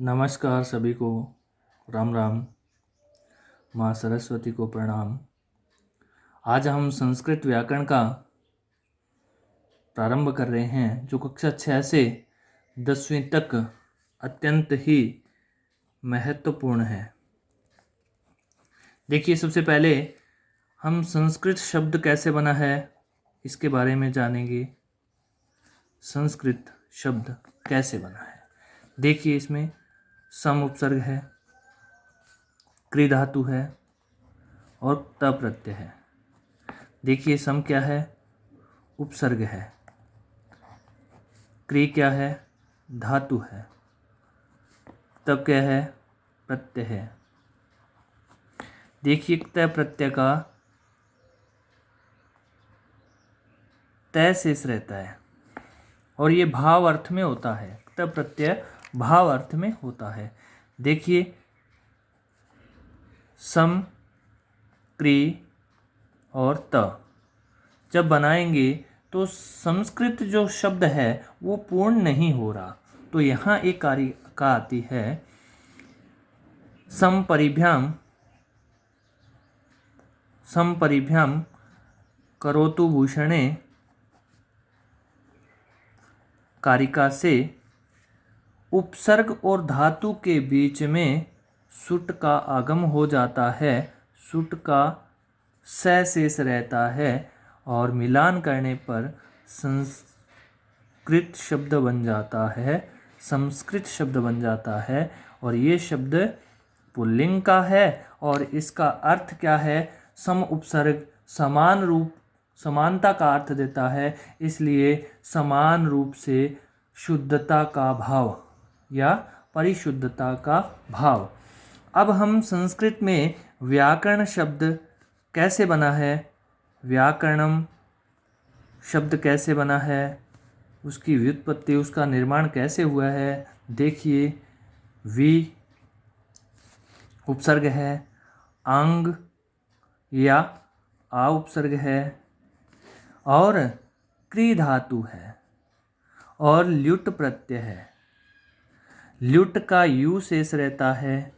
नमस्कार सभी को। राम राम। माँ सरस्वती को प्रणाम। आज हम संस्कृत व्याकरण का प्रारंभ कर रहे हैं, जो कक्षा 6 से 10वीं तक अत्यंत ही महत्वपूर्ण है। देखिए, सबसे पहले हम संस्कृत शब्द कैसे बना है इसके बारे में जानेंगे। संस्कृत शब्द कैसे बना है, देखिए, इसमें सम उपसर्ग है, क्री धातु है और त प्रत्यय है। देखिए, सम क्या है? उपसर्ग है। क्री क्या है? धातु है। तब क्या है? प्रत्यय है। देखिए, त प्रत्यय का तय शेष रहता है और ये भाव अर्थ में होता है। त प्रत्यय भाव अर्थ में होता है। देखिए, सम, क्री और त जब बनाएंगे तो संस्कृत जो शब्द है वो पूर्ण नहीं हो रहा। तो यहाँ एक कारिका आती है, समपरिभ्याम करोतु भूषणे। कारिका से उपसर्ग और धातु के बीच में सुट का आगम हो जाता है, सुट का स शेष रहता है और मिलान करने पर संस्कृत शब्द बन जाता है, संस्कृत शब्द बन जाता है। और ये शब्द पुल्लिंग का है और इसका अर्थ क्या है? सम उपसर्ग समान रूप, समानता का अर्थ देता है, इसलिए समान रूप से शुद्धता का भाव या परिशुद्धता का भाव। अब हम संस्कृत में व्याकरण शब्द कैसे बना है, व्याकरणम शब्द कैसे बना है, उसकी व्युत्पत्ति, उसका निर्माण कैसे हुआ है। देखिए, वी उपसर्ग है, अंग या आ उपसर्ग है और क्री धातु है और ल्युट प्रत्यय है। ल्युट का यू शेष रहता है,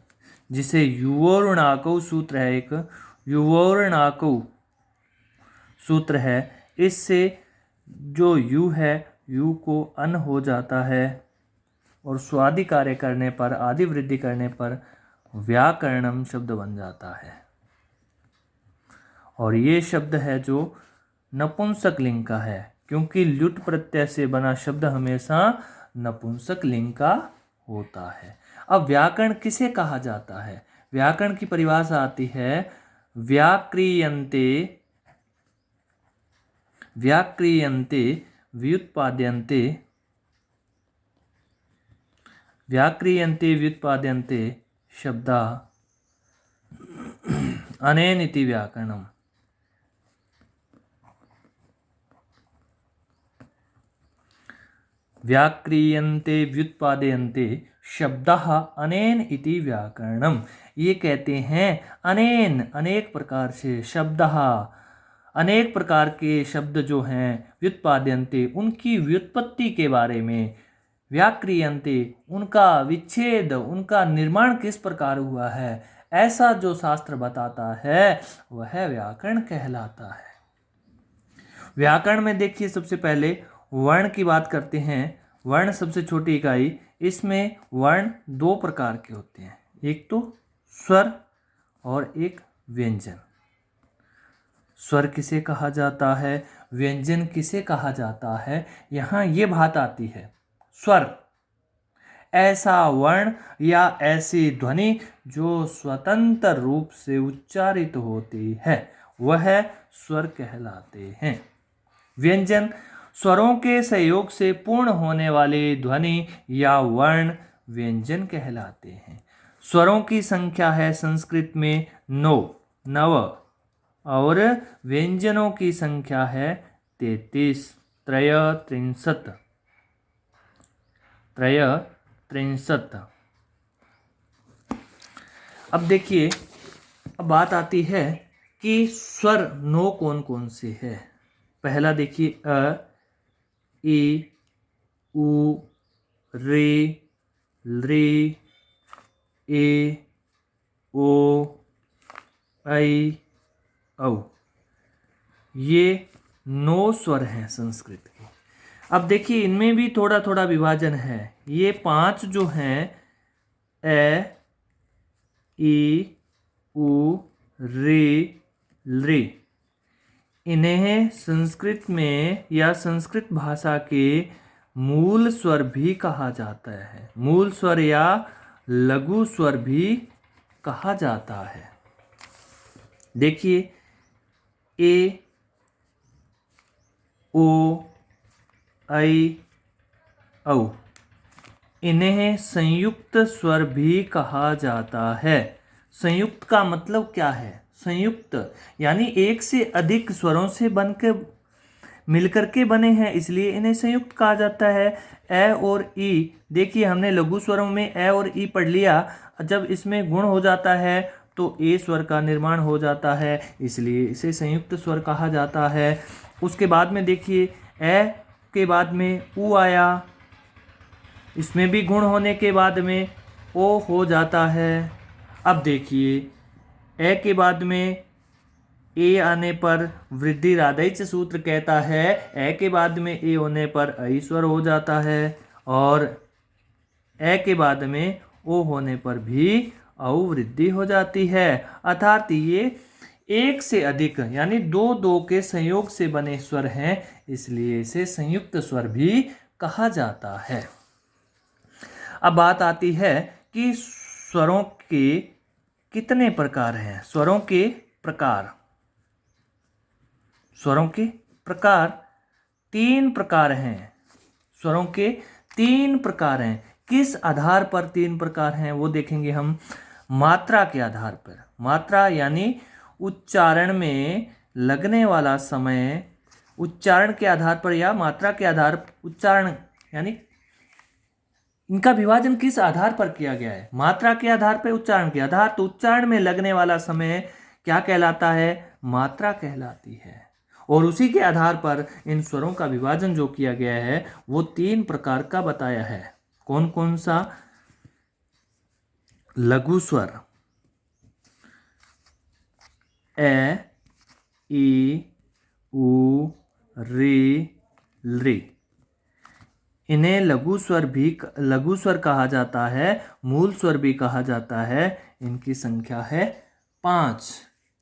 जिसे युवोर्णाकौ सूत्र है, एक युवोर्णाकौ सूत्र है। इससे जो यू है, यू को अन हो जाता है और स्वादि कार्य करने पर, आदि वृद्धि करने पर व्याकरणम शब्द बन जाता है। और ये शब्द है जो नपुंसक लिंग का है, क्योंकि ल्युट प्रत्यय से बना शब्द हमेशा नपुंसक लिंग का होता है। अब व्याकरण किसे कहा जाता है? व्याकरण की परिभाषा आती है, व्याक्रियन्ते व्युत्पाद्यन्ते शब्दा अनेन इति व्याकरणम। व्याक्रियन्ते व्युत्पादयन्ते शब्दः अनेन इति व्याकरणम। ये कहते हैं अनेन, अनेक प्रकार से, शब्दः अनेक प्रकार के शब्द जो हैं, व्युत्पाद्यन्ते उनकी व्युत्पत्ति के बारे में, व्याक्रियन्ते उनका विच्छेद, उनका निर्माण किस प्रकार हुआ है, ऐसा जो शास्त्र बताता है वह व्याकरण कहलाता है। व्याकरण में देखिए, सबसे पहले वर्ण की बात करते हैं। वर्ण सबसे छोटी इकाई। इसमें वर्ण दो प्रकार के होते हैं, एक तो स्वर और एक व्यंजन। स्वर किसे कहा जाता है, व्यंजन किसे कहा जाता है, यहाँ ये बात आती है। स्वर ऐसा वर्ण या ऐसी ध्वनि जो स्वतंत्र रूप से उच्चारित होती है, वह स्वर कहलाते हैं। व्यंजन स्वरों के सहयोग से पूर्ण होने वाली ध्वनि या वर्ण व्यंजन कहलाते हैं। स्वरों की संख्या है संस्कृत में 9 और व्यंजनों की संख्या है 33, त्रयस्त्रिंशत्। अब देखिए, अब बात आती है कि स्वर 9 कौन कौन से है। पहला देखिए, अ, ई, उ, रे, रे, ए ओ ऐ औ। ये 9 स्वर हैं संस्कृत के। अब देखिए इनमें भी थोड़ा थोड़ा विभाजन है। ये 5 जो हैं ए ई उ रे रे, इन्हें संस्कृत में या संस्कृत भाषा के मूल स्वर भी कहा जाता है। मूल स्वर या लघु स्वर भी कहा जाता है। देखिए ए ओ ऐ औ, इन्हें संयुक्त स्वर भी कहा जाता है। संयुक्त का मतलब क्या है? संयुक्त यानी एक से अधिक स्वरों से बनकर मिलकर के बने हैं, इसलिए इन्हें संयुक्त कहा जाता है। ए और ई, देखिए हमने लघु स्वरों में ए और ई पढ़ लिया। जब इसमें गुण हो जाता है तो ए स्वर का निर्माण हो जाता है, इसलिए इसे संयुक्त स्वर कहा जाता है। उसके बाद में देखिए ए के बाद में उ आया, इसमें भी गुण होने के बाद में ओ हो जाता है। अब देखिए ए के बाद में ए आने पर वृद्धि राधैच सूत्र कहता है ए के बाद में ए होने पर ऐ स्वर हो जाता है, और ए के बाद में ओ होने पर भी औ वृद्धि हो जाती है। अर्थात ये एक से अधिक यानी दो दो के संयोग से बने स्वर हैं, इसलिए इसे संयुक्त स्वर भी कहा जाता है। अब बात आती है कि स्वरों के कितने प्रकार हैं। स्वरों के प्रकार, स्वरों के प्रकार 3 प्रकार हैं। स्वरों के 3 प्रकार हैं। किस आधार पर 3 प्रकार हैं वो देखेंगे हम। मात्रा के आधार पर, मात्रा यानी उच्चारण में लगने वाला समय, उच्चारण के आधार पर या मात्रा के आधार पर, उच्चारण यानी इनका विभाजन किस आधार पर किया गया है? मात्रा के आधार पर, उच्चारण के आधार। तो उच्चारण में लगने वाला समय क्या कहलाता है? मात्रा कहलाती है। और उसी के आधार पर इन स्वरों का विभाजन जो किया गया है वो 3 प्रकार का बताया है। कौन कौन सा? लघु स्वर ए ई उ रे रे, इन्हें लघु स्वर कहा जाता है, मूल स्वर भी कहा जाता है। इनकी संख्या है 5।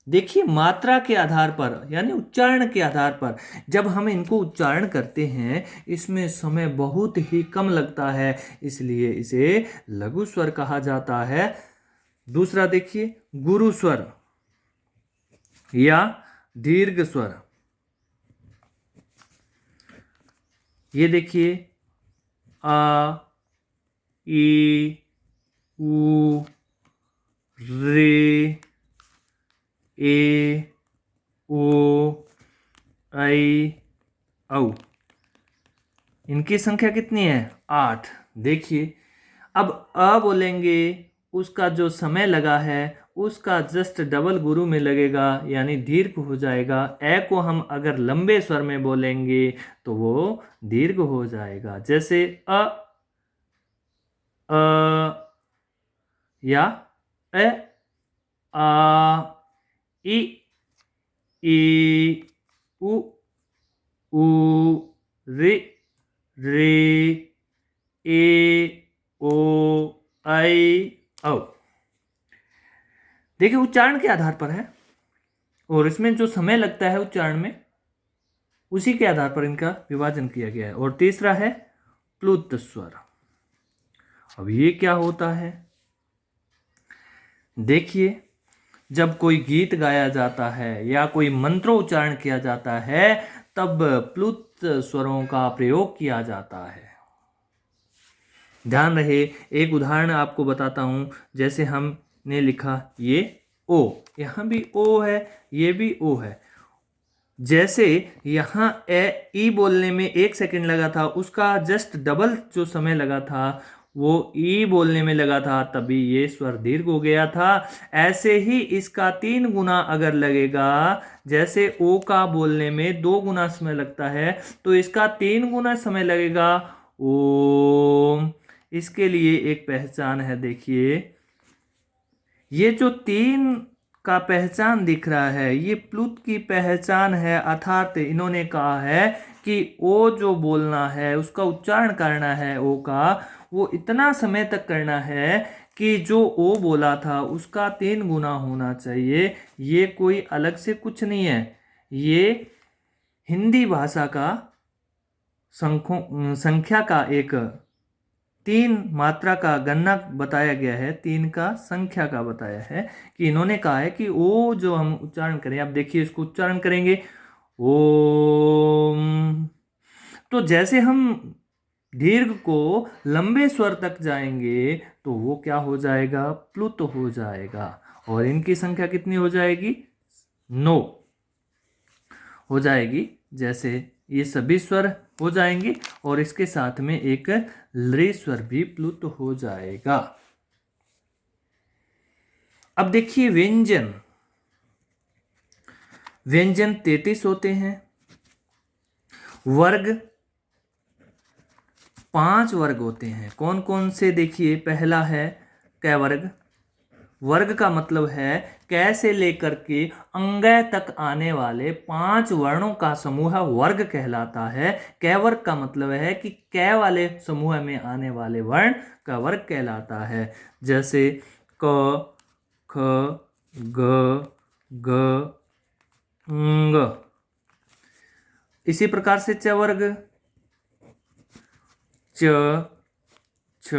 देखिए मात्रा के आधार पर यानी उच्चारण के आधार पर जब हम इनको उच्चारण करते हैं इसमें समय बहुत ही कम लगता है, इसलिए इसे लघु स्वर कहा जाता है। दूसरा देखिए गुरु स्वर या दीर्घ स्वर। ये देखिए आ ई उ रे ए ओ ऐ औ। इनकी संख्या कितनी है? 8। देखिए अब अ बोलेंगे, उसका जो समय लगा है उसका जस्ट डबल गुरु में लगेगा यानी दीर्घ हो जाएगा। ए को हम अगर लंबे स्वर में बोलेंगे तो वो दीर्घ हो जाएगा, जैसे अ या ए आ ई उ रे ए ओ ऐ औ। देखिए उच्चारण के आधार पर है और इसमें जो समय लगता है उच्चारण में उसी के आधार पर इनका विभाजन किया गया है। और तीसरा है प्लुत स्वर। अब ये क्या होता है? देखिए जब कोई गीत गाया जाता है या कोई मंत्रोच्चारण किया जाता है तब प्लुत स्वरों का प्रयोग किया जाता है। ध्यान रहे, एक उदाहरण आपको बताता हूँ। जैसे हमने लिखा ये ओ, यहाँ भी ओ है, ये भी ओ है। जैसे यहाँ ए ई बोलने में 1 सेकंड लगा था, उसका जस्ट डबल जो समय लगा था वो ई बोलने में लगा था, तभी ये स्वर दीर्घ हो गया था। ऐसे ही इसका 3 गुना अगर लगेगा, जैसे ओ का बोलने में 2 गुना समय लगता है तो इसका 3 गुना समय लगेगा ओम। इसके लिए एक पहचान है, देखिए ये जो 3 का पहचान दिख रहा है ये प्लुत की पहचान है, अर्थात इन्होंने कहा है कि ओ जो बोलना है उसका उच्चारण करना है, ओ का वो इतना समय तक करना है कि जो ओ बोला था उसका 3 गुना होना चाहिए। ये कोई अलग से कुछ नहीं है, ये हिंदी भाषा का संख्या का एक 3 मात्रा का गणना बताया गया है, 3 का संख्या का बताया है कि इन्होंने कहा है कि ओ जो हम उच्चारण करें, आप देखिए इसको उच्चारण करेंगे ओम, तो जैसे हम दीर्घ को लंबे स्वर तक जाएंगे तो वो क्या हो जाएगा, प्लुत हो जाएगा। और इनकी संख्या कितनी हो जाएगी, 9 हो जाएगी। जैसे ये सभी स्वर हो जाएंगे और इसके साथ में एक लृ स्वर भी प्लुत हो जाएगा। अब देखिए व्यंजन, व्यंजन 33 होते हैं। वर्ग 5 वर्ग होते हैं। कौन कौन से, देखिए पहला है कै वर्ग। वर्ग का मतलब है कै से लेकर के अंगय तक आने वाले 5 वर्णों का समूह वर्ग कहलाता है। कै वर्ग का मतलब है कि कै वाले समूह में आने वाले वर्ण का वर्ग कहलाता है। जैसे क, ख, ग, घ, ङ। इसी प्रकार से च वर्ग, च, छ,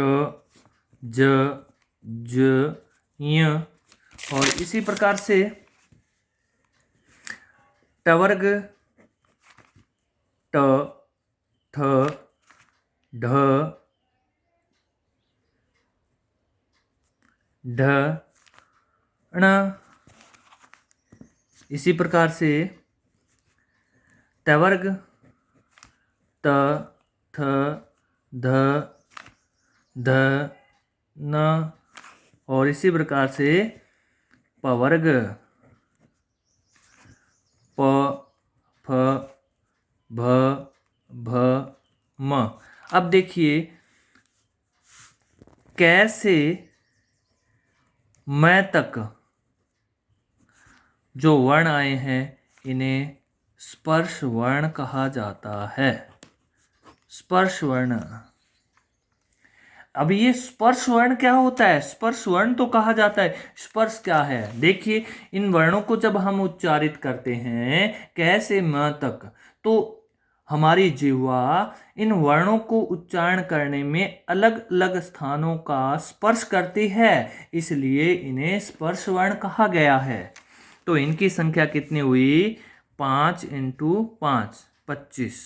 ज, ज, य। और इसी प्रकार से ट वर्ग, ट, ठ, ढ, ढ, ण। इसी प्रकार से त वर्ग, त, थ, ध, ध, न। और इसी प्रकार से प वर्ग, प, फ, भ, भ, म। अब देखिए कैसे मैं तक जो वर्ण आए हैं इन्हें स्पर्श वर्ण कहा जाता है। स्पर्श वर्ण। अब ये स्पर्श वर्ण क्या होता है, स्पर्श वर्ण तो कहा जाता है, स्पर्श क्या है। देखिए इन वर्णों को जब हम उच्चारित करते हैं कैसे म तक, तो हमारी जिह्वा इन वर्णों को उच्चारण करने में अलग अलग स्थानों का स्पर्श करती है, इसलिए इन्हें स्पर्श वर्ण कहा गया है। तो इनकी संख्या कितनी हुई, 5 × 5 25,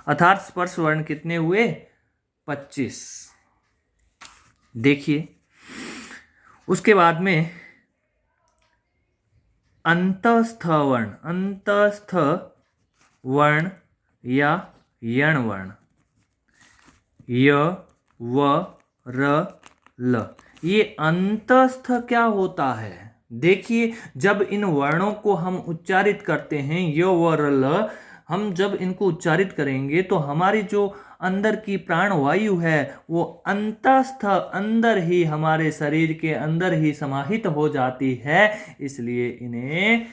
अर्थात स्पर्श वर्ण कितने हुए, 25। देखिए उसके बाद में अंतस्थ वर्ण, अंतस्थ वर्ण या यण वर्ण, य, व, र, ल। ये अंतस्थ क्या होता है, देखिए जब इन वर्णों को हम उच्चारित करते हैं य, व, र, ल, हम जब इनको उच्चारित करेंगे तो हमारी जो अंदर की प्राण वायु है वो अंतस्थ, अंदर ही हमारे शरीर के अंदर ही समाहित हो जाती है, इसलिए इन्हें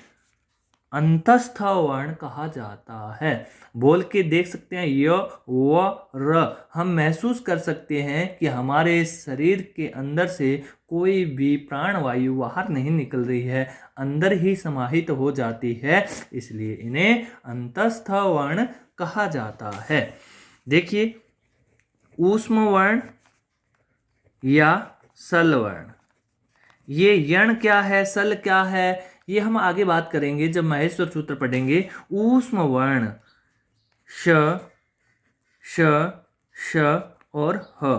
अंतस्थ वर्ण कहा जाता है। बोल के देख सकते हैं य, व, र। हम महसूस कर सकते हैं कि हमारे शरीर के अंदर से कोई भी प्राण वायु बाहर नहीं निकल रही है, अंदर ही समाहित हो जाती है, इसलिए इन्हें अंतस्थ वर्ण कहा जाता है। देखिए ऊष्म वर्ण या सल वर्ण, ये यण क्या है, सल क्या है, ये हम आगे बात करेंगे जब महेश्वर सूत्र पढ़ेंगे। ऊष्म वर्ण श, श, श और ह।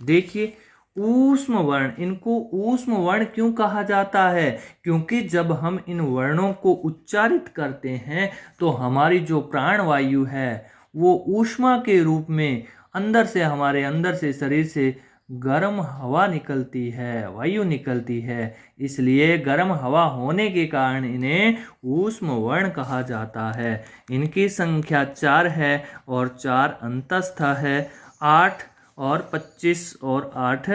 देखिए ऊष्म वर्ण, इनको ऊष्म वर्ण क्यों कहा जाता है, क्योंकि जब हम इन वर्णों को उच्चारित करते हैं तो हमारी जो प्राण वायु है वो ऊष्मा के रूप में अंदर से, हमारे अंदर से, शरीर से गर्म हवा निकलती है, वायु निकलती है, इसलिए गर्म हवा होने के कारण इन्हें ऊष्म वर्ण कहा जाता है। इनकी संख्या 4 है और 4 अंतस्थ है, 8 और 25 और 8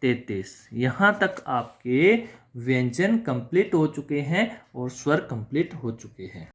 33। यहाँ तक आपके व्यंजन कंप्लीट हो चुके हैं और स्वर कंप्लीट हो चुके हैं।